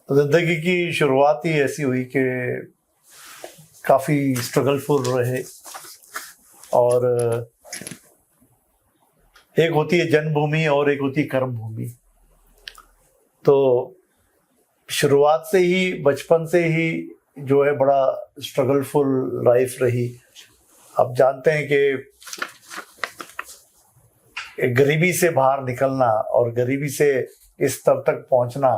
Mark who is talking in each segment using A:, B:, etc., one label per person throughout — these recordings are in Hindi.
A: जिंदगी की शुरुआत ही ऐसी हुई कि काफ़ी स्ट्रगलफुल रहे। और एक होती है जन्मभूमि और एक होती है कर्मभूमि। तो शुरुआत से ही, बचपन से ही जो है बड़ा स्ट्रगलफुल लाइफ रही। आप जानते हैं कि गरीबी से बाहर निकलना और गरीबी से इस स्तर तक पहुंचना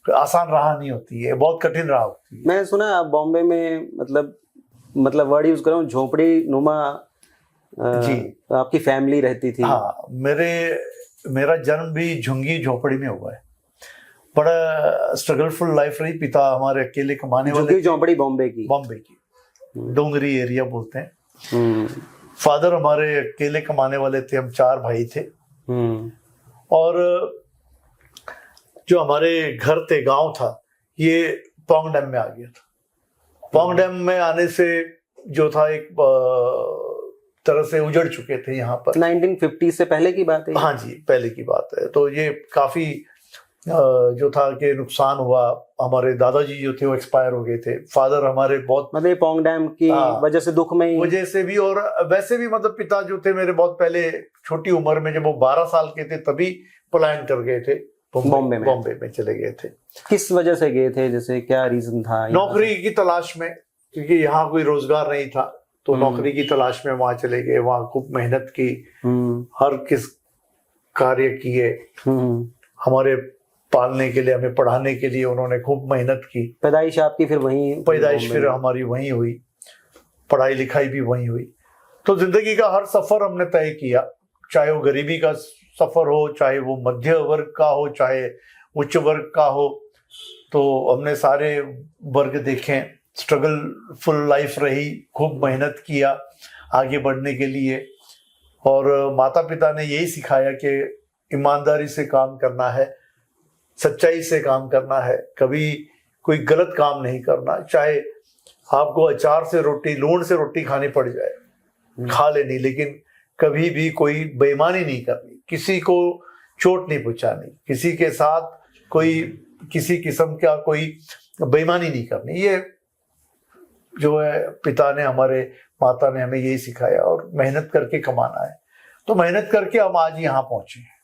A: आसान राह नहीं होती है, बहुत कठिन राह होती है।
B: मैंने सुना आप बॉम्बे में मतलब वर्ड यूज कर रहा हूँ, झोपड़ी नुमा
A: जी
B: आपकी फैमिली रहती थी।
A: हाँ, मेरा जन्म भी झुंगी झोपड़ी में हुआ है। बड़ा स्ट्रगलफुल लाइफ रही। पिता हमारे अकेले कमाने वाले,
B: झुग्गी झोपड़ी बॉम्बे की
A: डोंगरी एरिया बोलते हैं। फादर हमारे अकेले कमाने वाले थे, हम 4 भाई थे। और जो हमारे घर थे, गांव था, ये पोंग डैम में आ गया था। पोंग डैम में आने से जो था एक तरह से उजड़ चुके थे यहाँ पर।
B: 1950 से पहले की बात है?
A: हाँ जी, पहले की बात है। तो ये काफी जो था कि नुकसान हुआ। हमारे दादाजी जो थे वो एक्सपायर हो गए थे। फादर हमारे बहुत,
B: मतलब पोंग डैम की वजह से दुख में ही,
A: वजह से भी, और वैसे भी मतलब पिता जो थे मेरे बहुत पहले, छोटी उम्र में, जब वो 12 साल के थे तभी पलायन कर गए थे, बॉम्बे में चले गए थे।
B: किस वजह से गए थे, जैसे क्या रीजन था?
A: नौकरी की तलाश में, क्योंकि यहाँ कोई रोजगार नहीं था, तो नौकरी की तलाश में वहां चले गए। वहां खूब मेहनत की, हर किस कार्य किए, हमारे पालने के लिए, हमें पढ़ाने के लिए उन्होंने खूब मेहनत की।
B: पैदाइश आपकी फिर वहीं?
A: पैदाइश फिर हमारी वहीं हुई, पढ़ाई लिखाई भी वहीं हुई। तो जिंदगी का हर सफर हमने तय किया, चाहे वो गरीबी का सफर हो, चाहे वो मध्य वर्ग का हो, चाहे उच्च वर्ग का हो। तो हमने सारे वर्ग देखे। स्ट्रगलफुल लाइफ रही, खूब मेहनत किया आगे बढ़ने के लिए। और माता पिता ने यही सिखाया कि ईमानदारी से काम करना है, सच्चाई से काम करना है, कभी कोई गलत काम नहीं करना। चाहे आपको अचार से रोटी, लूण से रोटी खानी पड़ जाए, खा लेनी, लेकिन कभी भी कोई बेईमानी नहीं करनी, किसी को चोट नहीं पहुंचानी, किसी के साथ कोई किसी किस्म का कोई बेईमानी नहीं करनी। ये जो है पिता ने, हमारे माता ने हमें यही सिखाया। और मेहनत करके कमाना है। तो मेहनत करके हम आज यहाँ पहुंचे हैं।